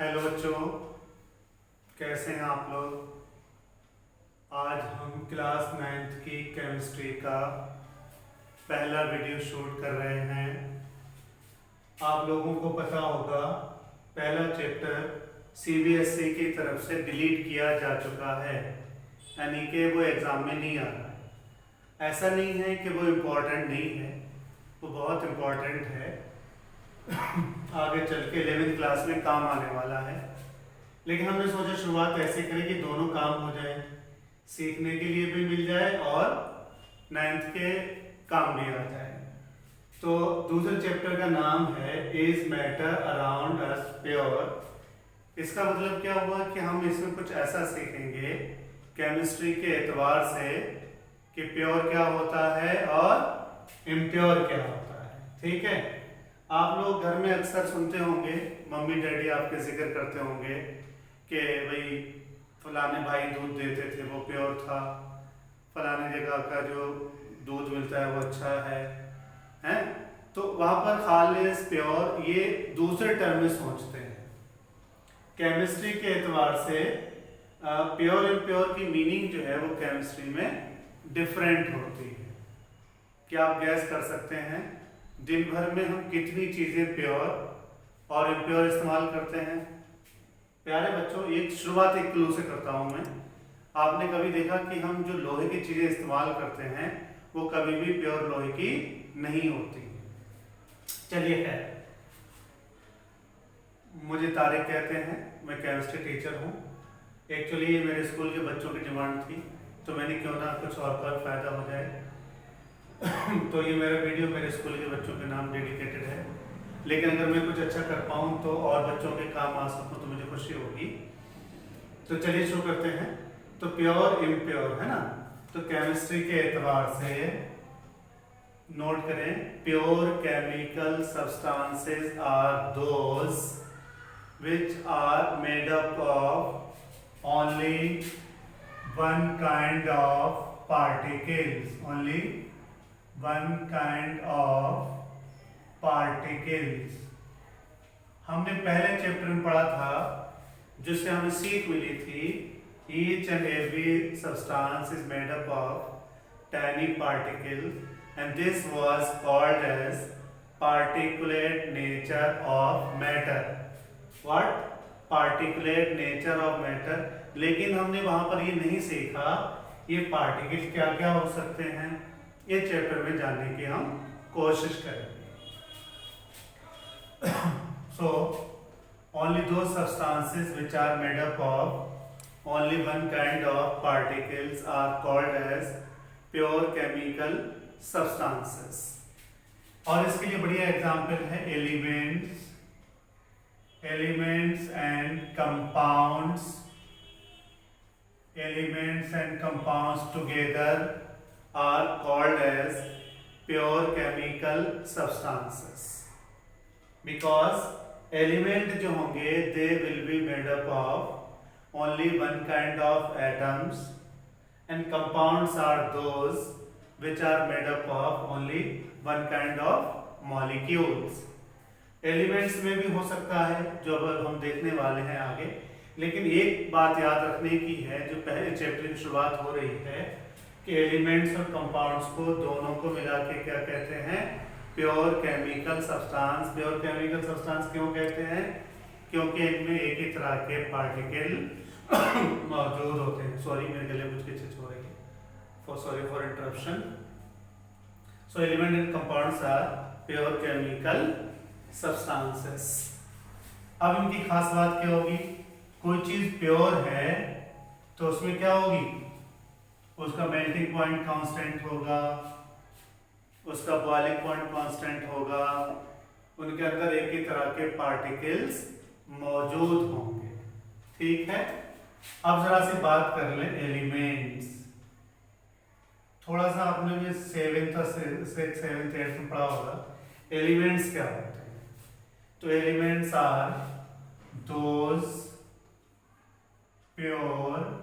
Hello बच्चों, कैसे हैं आप लोग। आज हम क्लास 9th की केमिस्ट्री का पहला वीडियो शूट कर रहे हैं। आप लोगों को पता होगा पहला चैप्टर सीबीएसई की तरफ से डिलीट किया जा चुका है, यानी कि वो एग्ज़ाम में नहीं आ रहा है। ऐसा नहीं है कि वो इम्पोर्टेंट नहीं है, वो बहुत इम्पोर्टेंट है। आगे चल के 11th क्लास में काम आने वाला है, लेकिन हमने सोचा शुरुआत ऐसे करें कि दोनों काम हो जाए, सीखने के लिए भी मिल जाए और 9th के काम भी आ जाए। तो दूसरे चैप्टर का नाम है is matter around us pure. इसका मतलब क्या हुआ कि हम इसमें कुछ ऐसा सीखेंगे केमिस्ट्री के एतबार से कि प्योर क्या होता है और इम्प्योर क्या होता है। ठीक है, आप लोग घर में अक्सर सुनते होंगे, मम्मी डैडी आपके जिक्र करते होंगे कि भाई फलाने भाई दूध देते थे वो प्योर था, फलाने जगह का जो दूध मिलता है वो अच्छा है। तो वहाँ पर खालिस प्योर ये दूसरे टर्म में सोचते हैं। केमिस्ट्री के एतबार से प्योर एंड प्योर की मीनिंग जो है वो केमिस्ट्री में डिफरेंट होती है। क्या आप गैस कर सकते हैं दिन भर में हम कितनी चीज़ें प्योर और इम्प्योर इस्तेमाल करते हैं। प्यारे बच्चों, एक शुरुआत एक क्लू से करता हूं मैं। आपने कभी देखा कि हम जो लोहे की चीजें इस्तेमाल करते हैं वो कभी भी प्योर लोहे की नहीं होती। चलिए खैर, मुझे तारिक कहते हैं, मैं केमिस्ट्री टीचर हूँ। एक्चुअली ये मेरे स्कूल के बच्चों की डिमांड थी, तो मैंने क्यों ना कुछ और का फायदा हो जाए। तो ये मेरा वीडियो मेरे स्कूल के बच्चों के नाम डेडिकेटेड है, लेकिन अगर मैं कुछ अच्छा कर पाऊँ तो और बच्चों के काम आ सकूँ तो मुझे खुशी होगी। तो चलिए शुरू करते हैं। तो प्योर इम्प्योर है ना, तो केमिस्ट्री के एतबार से नोट करें, pure chemical substances are those which are made up of only one kind of particles, only one kind of particles. हमने पहले चैप्टर में पढ़ा था जिससे हमें सीख मिली थी, each and every substance is made up of tiny particles and this was called as particulate nature of matter. What? Particulate nature of matter। लेकिन हमने वहां पर ये नहीं सीखा ये पार्टिकल्स क्या क्या हो सकते हैं। ये चैप्टर में जानने की हम कोशिश करेंगे। So only those substances which are made up of only one kind of particles are called as pure chemical substances। और इसके लिए बढ़िया एग्जाम्पल है elements and compounds. Elements and compounds together are called as pure chemical substances, because element जो होंगे they will be made up of only one kind of atoms and compounds are those which are made up of only one kind of molecules. Elements में भी हो सकता है जो अब हम देखने वाले हैं आगे, लेकिन एक बात याद रखने की है जो पहले चैप्टर की शुरुआत हो रही है कि एलिमेंट्स और कंपाउंड्स को दोनों को मिला के क्या कहते हैं, pure chemical substance. Pure chemical substance क्यों कहते हैं? क्योंकि इनमें एक ही तरह के पार्टिकल मौजूद होते हैं। सॉरी, मेरे गले कुछ किचकिच हो रही है, sorry for interruption. So element and compounds are pure chemical substances. अब इनकी खास बात क्या होगी? कोई चीज प्योर है तो उसमें क्या होगी, उसका मेल्टिंग पॉइंट कांस्टेंट होगा, उसका बॉइलिंग पॉइंट कांस्टेंट होगा, उनके अंदर एक ही तरह के पार्टिकल्स मौजूद होंगे। ठीक है, अब जरा सी बात कर लें एलिमेंट्स। थोड़ा सा आपने भी 7th 8th में पढ़ा होगा एलिमेंट्स क्या होते हैं। तो elements are those pure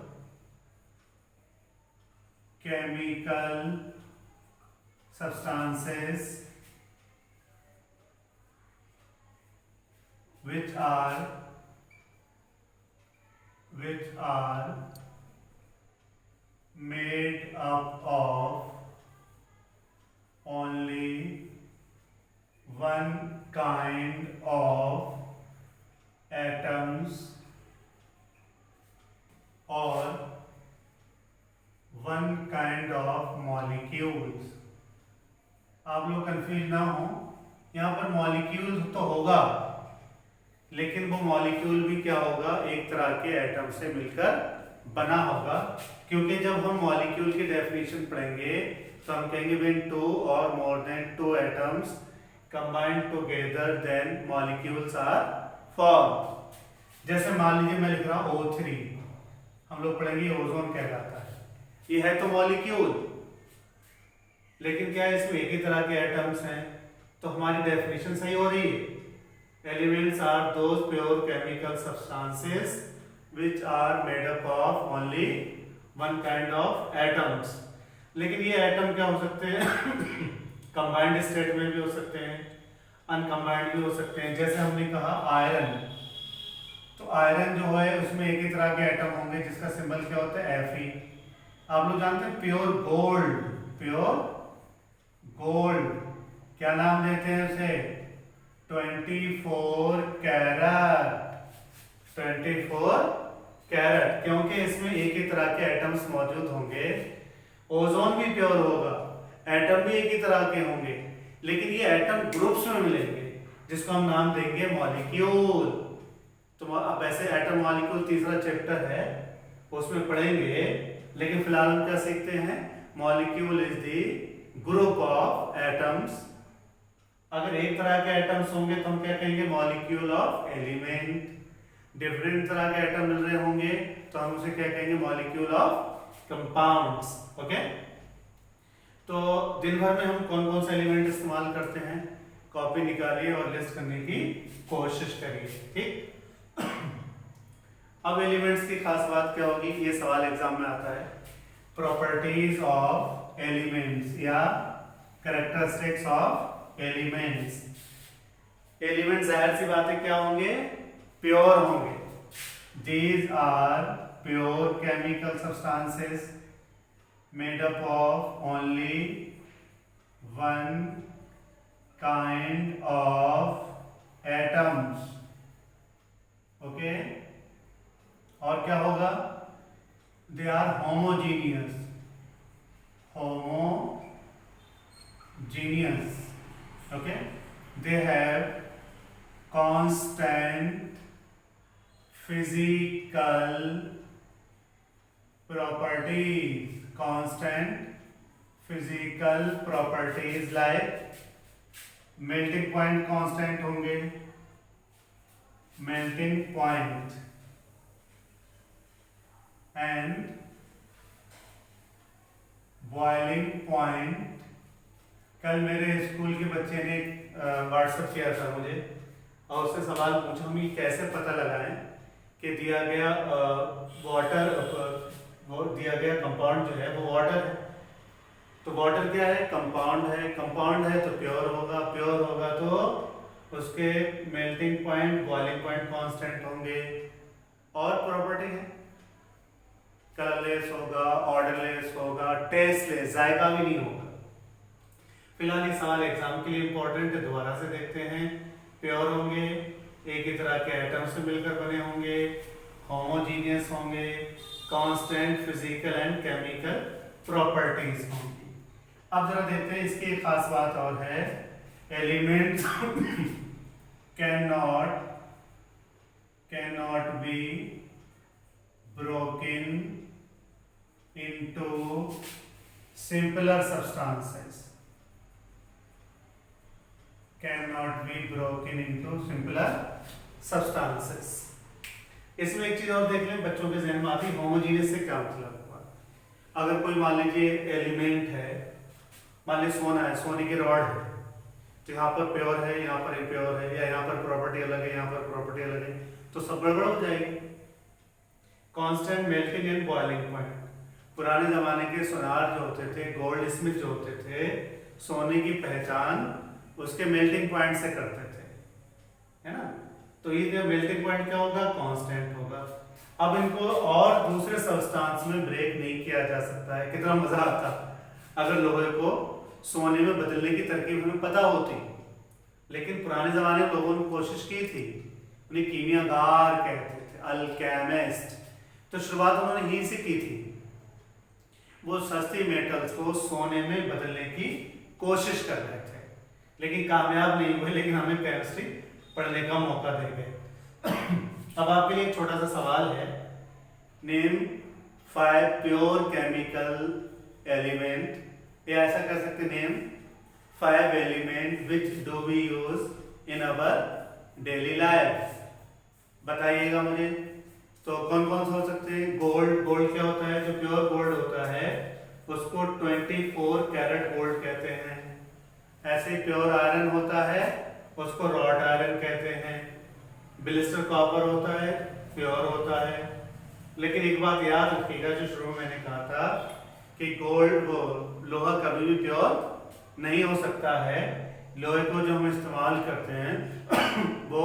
chemical substances which are which are made up of only one kind of atoms or one kind of molecules। आप लोग कंफ्यूज ना हो, यहाँ पर मॉलिक्यूल तो होगा लेकिन वो मॉलिक्यूल भी क्या होगा, एक तरह के एटम से मिलकर बना होगा। क्योंकि जब हम मॉलिक्यूल की डेफिनेशन पढ़ेंगे तो हम कहेंगे when two or more than two atoms combined together then molecules are form. जैसे मान लीजिए मैं लिख रहा हूं O3, हम लोग पढ़ेंगे ओजोन कहलाता है, ये है तो मॉलिक्यूल लेकिन क्या इसमें एक ही तरह के एटम्स हैं, तो हमारी डेफिनेशन सही हो रही है। Elements are those pure chemical substances which are made up of only one kind of atoms। लेकिन ये एटम क्या हो सकते हैं कंबाइंड स्टेट में भी हो सकते हैं, अनकंबाइंड भी हो सकते हैं। जैसे हमने कहा आयरन, तो आयरन जो है उसमें एक ही तरह के एटम होंगे जिसका सिंबल क्या होता है Fe। आप लोग जानते हैं प्योर गोल्ड, प्योर गोल्ड क्या नाम देते हैं उसे, 24 कैरेट, 24 कैरेट, क्योंकि इसमें एक ही तरह के एटम्स मौजूद होंगे। ओजोन भी प्योर होगा, एटम भी एक ही तरह के होंगे लेकिन ये एटम ग्रुप्स में मिलेंगे जिसको हम नाम देंगे मॉलिक्यूल। तो अब ऐसे एटम मॉलिक्यूल तीसरा चैप्टर है उसमें पढ़ेंगे, लेकिन फिलहाल हम क्या सीखते हैं, molecule is the group of atoms. अगर एक तरह के एटम्स होंगे तो हम क्या कहेंगे, मॉलिक्यूल ऑफ एलिमेंट। डिफरेंट तरह के एटम मिल रहे होंगे तो हम उसे क्या कहेंगे, मॉलिक्यूल ऑफ कंपाउंड्स। ओके, तो दिन भर में हम कौन कौन से एलिमेंट इस्तेमाल करते हैं, कॉपी निकालिए और लिस्ट करने की कोशिश करिए, ठीक। अब एलिमेंट्स की खास बात क्या होगी, ये सवाल एग्जाम में आता है। प्रॉपर्टीज ऑफ एलिमेंट्स या कैरेक्टरिस्टिक्स ऑफ एलिमेंट्स। एलिमेंट जाहिर सी बात है क्या होंगे, प्योर होंगे। These are pure chemical substances made up of only one kind of atoms। Okay? और क्या होगा, they are homogeneous, homogeneous। Okay? They have constant physical properties, constant physical properties like melting point constant होंगे, melting point and boiling point। कल मेरे school के बच्चे ने WhatsApp किया था मुझे और उससे सवाल पूछा हम ये कैसे पता लगाएं कि दिया गया दिया गया कंपाउंड जो है वो वाटर है। तो वाटर क्या है, कंपाउंड है, कंपाउंड है तो प्योर होगा, प्योर होगा तो उसके melting point, boiling point constant होंगे। और प्रॉपर्टी है, कलरलेस होगा, ऑर्डरलेस होगा, टेस्टलेस, जायका भी नहीं होगा। फिलहाल ये सवाल एग्जाम के लिए इंपॉर्टेंट है, दोबारा से देखते हैं। प्योर होंगे, एक ही तरह के एटम से मिलकर बने होंगे, होमोजीनियस होंगे, constant physical and chemical properties होंगी। अब जरा देखते हैं इसकी एक खास बात और है, elements cannot be broken into simpler substances, cannot be broken into simpler substances। इसमें एक चीज और देख लें, बच्चों के जहन में आती है, होमोजीनियस से क्या मतलब हुआ। अगर कोई मान लीजिए एलिमेंट है, मान लीजिए सोना है, सोने की रॉड है, तो यहाँ पर प्योर है, यहाँ पर इम्प्योर है, या यहाँ पर प्रॉपर्टी अलग है, यहाँ पर प्रॉपर्टी अलग है, तो सब गड़बड़ हो जाएगी। Constant melting and boiling point, पुराने जमाने के सोनार जो होते थे, गोल्ड स्मिथ जो होते थे, सोने की पहचान उसके मेल्टिंग पॉइंट से करते थे, है ना। तो ये मेल्टिंग पॉइंट क्या होगा, कांस्टेंट होगा। अब इनको और दूसरे सब्सटेंस में ब्रेक नहीं किया जा सकता है। कितना मजा आता अगर लोहे को सोने में बदलने की तरकीब हमें पता होती, लेकिन पुराने जमाने में लोगों ने कोशिश की थी। उन्हें कीमियागार कहते थे, अल्केमिस्ट। तो शुरुआत उन्होंने यहीं से की थी। वो सस्ती मेटल्स को सोने में बदलने की कोशिश कर रहे थे, लेकिन कामयाब नहीं हुए। लेकिन हमें केमिस्ट्री पढ़ने का मौका दे गए। अब आपके लिए एक छोटा सा सवाल है, नेम 5 प्योर केमिकल एलिमेंट, या ऐसा कर सकते name 5 element which do we use in our daily life. बताइएगा मुझे। तो कौन कौन से हो सकते हैं? गोल्ड। गोल्ड क्या होता है? जो प्योर गोल्ड होता है उसको 24 कैरेट गोल्ड कहते हैं। ऐसे प्योर आयरन होता है उसको रॉड आयरन कहते हैं। ब्लिस्टर कॉपर होता है, प्योर होता है। लेकिन एक बात याद रखिएगा, जो शुरू में मैंने कहा था कि गोल्ड वो लोहा कभी भी प्योर नहीं हो सकता है। लोहे को जो हम इस्तेमाल करते हैं वो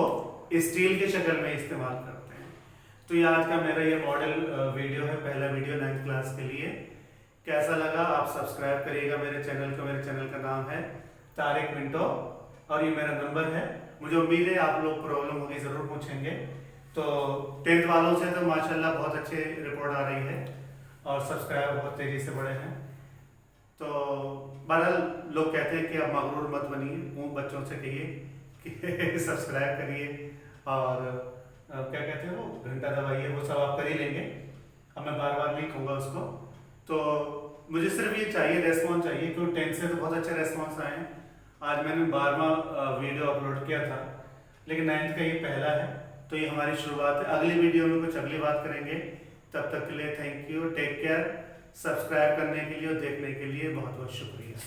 स्टील की शक्ल में इस्तेमाल करते हैं। तो ये आज का मेरा ये मॉडल वीडियो है, पहला वीडियो 9th क्लास के लिए। कैसा लगा आप सब्सक्राइब करिएगा मेरे चैनल को। मेरे चैनल का नाम है तारिक मिंटो और ये मेरा नंबर है। मुझे उम्मीद है आप लोग प्रॉब्लम होगी ज़रूर पूछेंगे। तो 10th वालों से तो माशाल्लाह बहुत अच्छे रिपोर्ट आ रही है और सब्सक्राइबर बहुत तेज़ी से बढ़े हैं। तो बहरहाल लोग कहते हैं कि आप मगरूर मत बनिए, वो बच्चों से कहिए कि सब्सक्राइब करिए और क्या कहते हैं वो घंटा दबाइए, वो सब आप कर ही लेंगे। अब मैं बार बार नहीं कहूँगा उसको। तो मुझे सिर्फ ये चाहिए, रेस्पॉन्स चाहिए, क्योंकि 10th से तो बहुत अच्छे रेस्पॉन्स आए हैं। आज मैंने 12वां वीडियो अपलोड किया था, लेकिन 9th का ये पहला है। तो ये हमारी शुरुआत है। अगली वीडियो में कुछ अगली बात करेंगे। तब तक के लिए thank you, take care. Subscribe करने के लिए और देखने के लिए बहुत बहुत शुक्रिया।